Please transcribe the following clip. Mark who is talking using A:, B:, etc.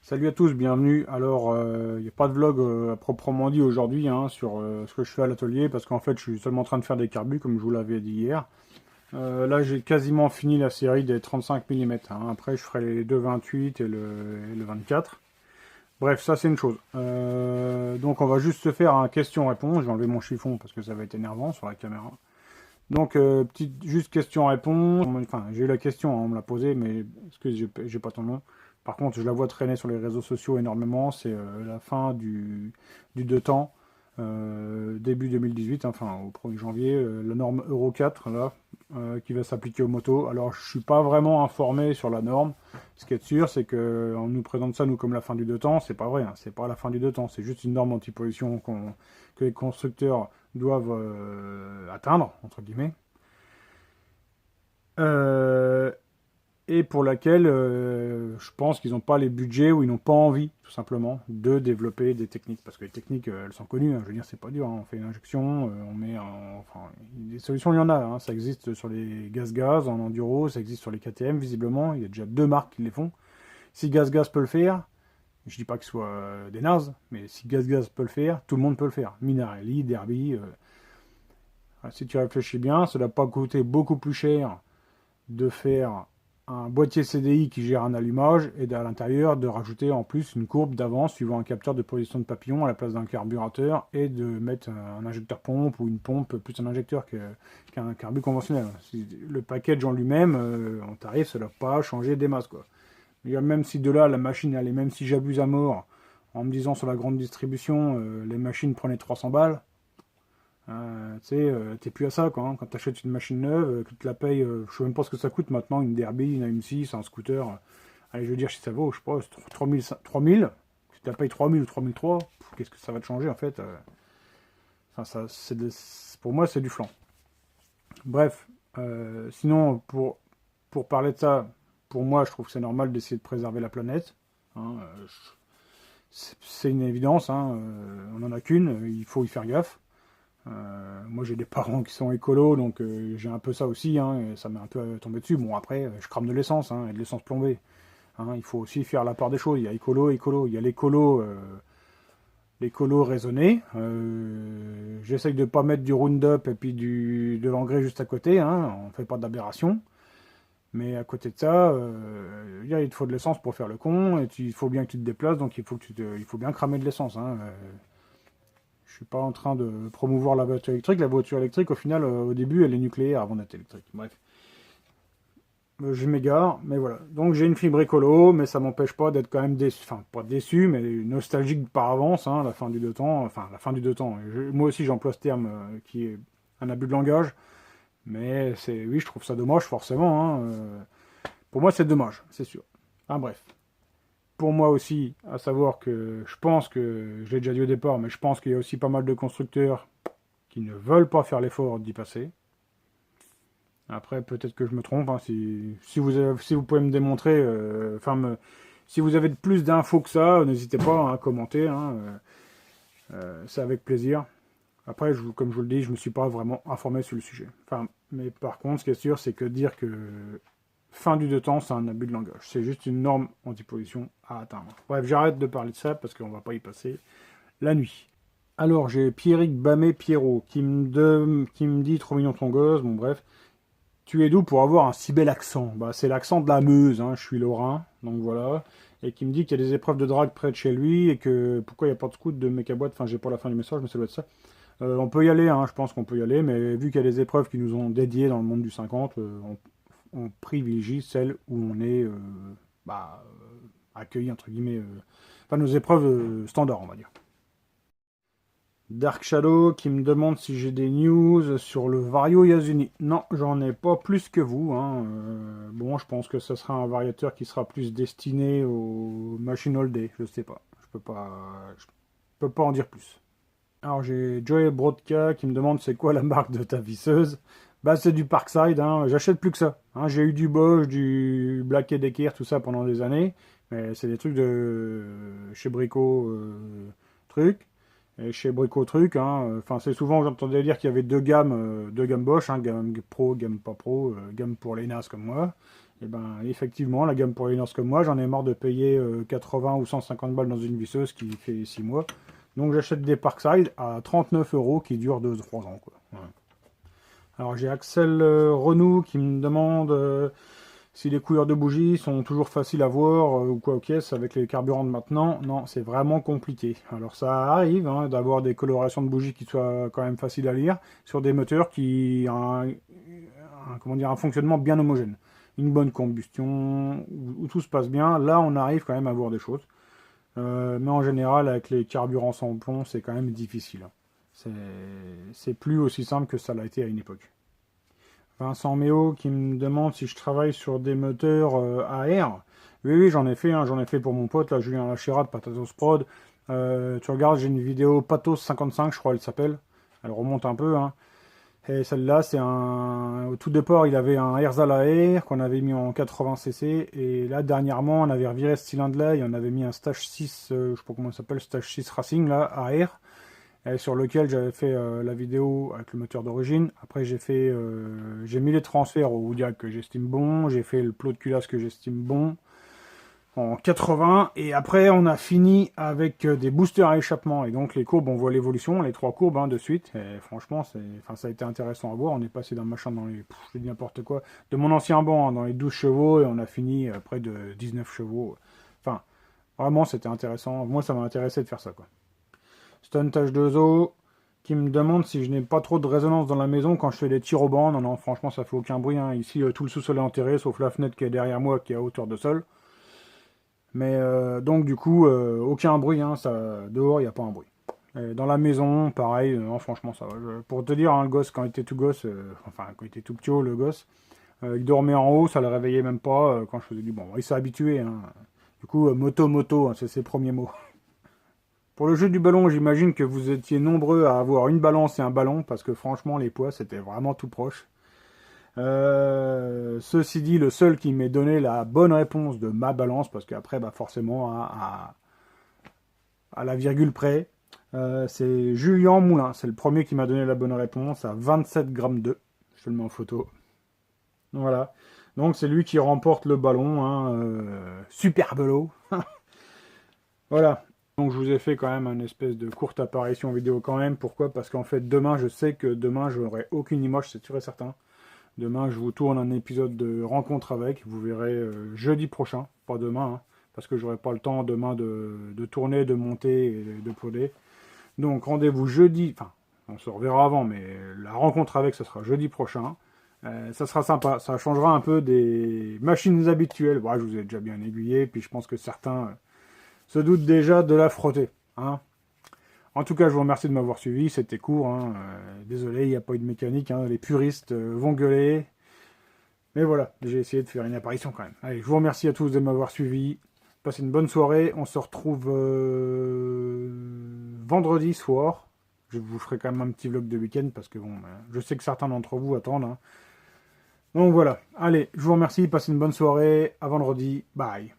A: Salut à tous, bienvenue. Alors, il n'y a pas de vlog à proprement dit aujourd'hui sur ce que je fais à l'atelier parce qu'en fait, je suis seulement en train de faire des carbus comme je vous l'avais dit hier. Là, j'ai quasiment fini la série des 35 mm. Après, je ferai les deux 28 et le 24. Bref, ça c'est une chose. Donc, on va juste se faire un question-réponse. Je vais enlever mon chiffon parce que ça va être énervant sur la caméra. Donc, petite juste question-réponse. Enfin, j'ai eu la question, on me l'a posée, mais excuse, j'ai pas ton nom. Par contre, je la vois traîner sur les réseaux sociaux énormément. C'est la fin du deux temps, début 2018, enfin au 1er janvier, la norme Euro 4, là, qui va s'appliquer aux motos. Alors, je suis pas vraiment informé sur la norme. Ce qui est sûr, c'est qu'on nous présente ça, nous, comme la fin du deux temps. C'est pas vrai, hein, c'est pas la fin du deux temps. C'est juste une norme anti-pollution que les constructeurs doivent atteindre, entre guillemets, euh, et pour laquelle je pense qu'ils n'ont pas les budgets ou ils n'ont pas envie, tout simplement, de développer des techniques. Parce que les techniques, elles sont connues, hein, je veux dire, c'est pas dur, hein. On fait une injection, on met enfin, des solutions, il y en a, hein. Ça existe sur les gaz-gaz, en enduro, ça existe sur les KTM, visiblement, il y a déjà deux marques qui les font. Si gaz-gaz peut le faire, je dis pas que ce soit des nazes, mais si gaz-gaz peut le faire, tout le monde peut le faire. Minarelli, Derby, si tu réfléchis bien, ça ne doit pas coûter beaucoup plus cher de faire un boîtier CDI qui gère un allumage et à l'intérieur de rajouter en plus une courbe d'avance suivant un capteur de position de papillon à la place d'un carburateur et de mettre un injecteur pompe ou une pompe plus un injecteur qu'un carbu conventionnel. Le package en lui-même, en tarif, ça ne doit pas changer des masses, quoi. Même si de là, la machine, allait, même si j'abuse à mort en me disant sur la grande distribution, les machines prenaient 300 balles, tu sais, t'es plus à ça, quoi, hein. Quand t'achètes une machine neuve, que tu la payes, je sais même pas ce que ça coûte maintenant, une Derby, une AM6, un scooter. Allez, je veux dire, si ça vaut, je sais pas, 3000, 3000. Si tu la payes 3000 ou 3003, qu'est-ce que ça va te changer, en fait? Enfin, pour moi, c'est du flan. Bref, sinon, pour parler de ça, pour moi, je trouve que c'est normal d'essayer de préserver la planète, hein, c'est une évidence, hein, on n'en a qu'une, il faut y faire gaffe. Moi j'ai des parents qui sont écolos, donc j'ai un peu ça aussi, hein, et ça m'est un peu tombé dessus. Bon après, je crame de l'essence, hein, et de l'essence plombée, hein. Il faut aussi faire la part des choses. Il y a écolo, écolo. Il y a l'écolo raisonné. J'essaye de pas mettre du Roundup et puis de l'engrais juste à côté, hein. On fait pas d'aberration. Mais à côté de ça, il te faut de l'essence pour faire le con, et il faut bien que tu te déplaces, donc il faut bien cramer de l'essence, hein. Je suis pas en train de promouvoir la voiture électrique. La voiture électrique, au final, au début, elle est nucléaire avant d'être électrique. Bref, je m'égare, mais voilà. Donc j'ai une fibre écolo, mais ça m'empêche pas d'être quand même déçu, enfin pas déçu, mais nostalgique par avance, hein, la fin du deux temps, enfin la fin du deux temps. Moi aussi j'emploie ce terme qui est un abus de langage, mais oui, je trouve ça dommage forcément, hein. Pour moi c'est dommage, c'est sûr. Enfin bref. Pour moi aussi, à savoir que je pense que, je l'ai déjà dit au départ, mais je pense qu'il y a aussi pas mal de constructeurs qui ne veulent pas faire l'effort d'y passer. Après, peut-être que je me trompe, hein, si vous pouvez me démontrer, si vous avez plus d'infos que ça, n'hésitez pas, hein, à commenter, hein, c'est avec plaisir. Après, comme je vous le dis, je ne me suis pas vraiment informé sur le sujet. Enfin, mais par contre, ce qui est sûr, c'est que dire que fin du deux temps, c'est un abus de langage. C'est juste une norme anti-pollution à atteindre. Bref, j'arrête de parler de ça parce qu'on ne va pas y passer la nuit. Alors, j'ai Pierrick Bamé-Pierrot qui me dit trop mignon ton gosse, bon bref. Tu es d'où pour avoir un si bel accent? Bah, c'est l'accent de la Meuse, hein, je suis lorrain, donc voilà. Et qui me dit qu'il y a des épreuves de drague près de chez lui et que pourquoi il n'y a pas de scout de mécaboîte, enfin j'ai pas la fin du message, mais ça doit être ça. On peut y aller, hein, je pense qu'on peut y aller, mais vu qu'il y a des épreuves qui nous ont dédiées dans le monde du 50, on privilégie celles où on est accueilli, entre guillemets, enfin nos épreuves standards, on va dire. Dark Shadow qui me demande si j'ai des news sur le Vario Yasuni. Non, j'en ai pas plus que vous, hein. Bon, je pense que ce sera un variateur qui sera plus destiné aux machines all day. Je sais pas. Je peux pas en dire plus. Alors j'ai Joey Brodka qui me demande c'est quoi la marque de ta visseuse. Bah c'est du Parkside, hein. J'achète plus que ça, hein. J'ai eu du Bosch, du Black & Decker, tout ça pendant des années. Mais c'est des trucs de chez Brico truc. Et chez Brico Truc, hein, enfin c'est souvent j'entendais dire qu'il y avait deux gammes Bosch, hein, gamme pro, gamme pas pro, gamme pour les nazes comme moi, Et ben effectivement, la gamme pour les comme moi, j'en ai marre de payer 80 ou 150 balles dans une visseuse qui fait 6 mois. Donc j'achète des Parkside à 39 € qui durent 2-3 ans, quoi. Ouais. Alors j'ai Axel Renou qui me demande si les couleurs de bougies sont toujours faciles à voir ou quoi aux caisses avec les carburants de maintenant. Non, c'est vraiment compliqué. Alors ça arrive hein, d'avoir des colorations de bougies qui soient quand même faciles à lire sur des moteurs qui ont comment dire, un fonctionnement bien homogène. Une bonne combustion, où tout se passe bien. Là, on arrive quand même à voir des choses. Mais en général, avec les carburants sans plomb, c'est quand même difficile. C'est plus aussi simple que ça l'a été à une époque. Vincent Méo qui me demande si je travaille sur des moteurs à air. Oui, oui, j'en ai fait. Hein, j'en ai fait pour mon pote, là, Julien Lachira de Patatos Prod. Tu regardes, j'ai une vidéo Patos 55, je crois, elle s'appelle. Elle remonte un peu. Hein. Et celle-là, c'est un. Au tout départ, il avait un Herzal à air qu'on avait mis en 80 cc. Et là, dernièrement, on avait reviré ce cylindre-là et on avait mis un Stage 6, je sais pas comment ça s'appelle, Stage 6 Racing, là, à air. Sur lequel j'avais fait la vidéo avec le moteur d'origine. Après, j'ai mis les transferts au Wodiac que j'estime bon. J'ai fait le plot de culasse que j'estime bon. En 80, et après on a fini avec des boosters à échappement, et donc les courbes, on voit l'évolution, les 3 courbes hein, de suite, et franchement ça a été intéressant à voir. On est passé d'un machin dans les, je dis n'importe quoi, de mon ancien banc hein, dans les 12 chevaux, et on a fini près de 19 chevaux, enfin, vraiment c'était intéressant, moi ça m'a intéressé de faire ça quoi. Stunt H2O, qui me demande si je n'ai pas trop de résonance dans la maison quand je fais des tirs au banc. Non, non, franchement ça fait aucun bruit, hein. Ici tout le sous-sol est enterré, sauf la fenêtre qui est derrière moi, qui est à hauteur de sol. Mais donc du coup, aucun bruit, hein, ça, dehors il n'y a pas un bruit. Et dans la maison, pareil, non, franchement ça va. Pour te dire, hein, le gosse quand il était tout gosse, enfin quand il était tout petit, le gosse, il dormait en haut, ça le réveillait même pas quand je faisais du bon. Il s'est habitué. Hein. Du coup, moto, hein, c'est ses premiers mots. Pour le jeu du ballon, j'imagine que vous étiez nombreux à avoir une balance et un ballon, parce que franchement les poids c'était vraiment tout proche. Ceci dit, le seul qui m'ait donné la bonne réponse de ma balance, parce qu'après, bah forcément, à la virgule près, c'est Julien Moulin. C'est le premier qui m'a donné la bonne réponse à 27 grammes 2. Je te le mets en photo. Voilà. Donc c'est lui qui remporte le ballon. Hein, super belot. Voilà. Donc je vous ai fait quand même une espèce de courte apparition vidéo quand même. Pourquoi? Parce qu'en fait, demain, je sais que demain, je n'aurai aucune image, c'est sûr et certain. Demain, je vous tourne un épisode de rencontre avec. Vous verrez jeudi prochain, pas demain, hein, parce que j'aurai pas le temps demain de tourner, de monter et de poder. Donc rendez-vous jeudi, enfin, on se reverra avant, mais la rencontre avec, ce sera jeudi prochain. Ça sera sympa, ça changera un peu des machines habituelles. Bon, je vous ai déjà bien aiguillé, puis je pense que certains se doutent déjà de la frotter. Hein. En tout cas, je vous remercie de m'avoir suivi, c'était court. Hein. Désolé, il n'y a pas eu de mécanique, hein. Les puristes vont gueuler. Mais voilà, j'ai essayé de faire une apparition quand même. Allez, je vous remercie à tous de m'avoir suivi. Passez une bonne soirée. On se retrouve vendredi soir. Je vous ferai quand même un petit vlog de week-end parce que bon, je sais que certains d'entre vous attendent. Hein. Donc voilà, allez, je vous remercie. Passez une bonne soirée. À vendredi. Bye.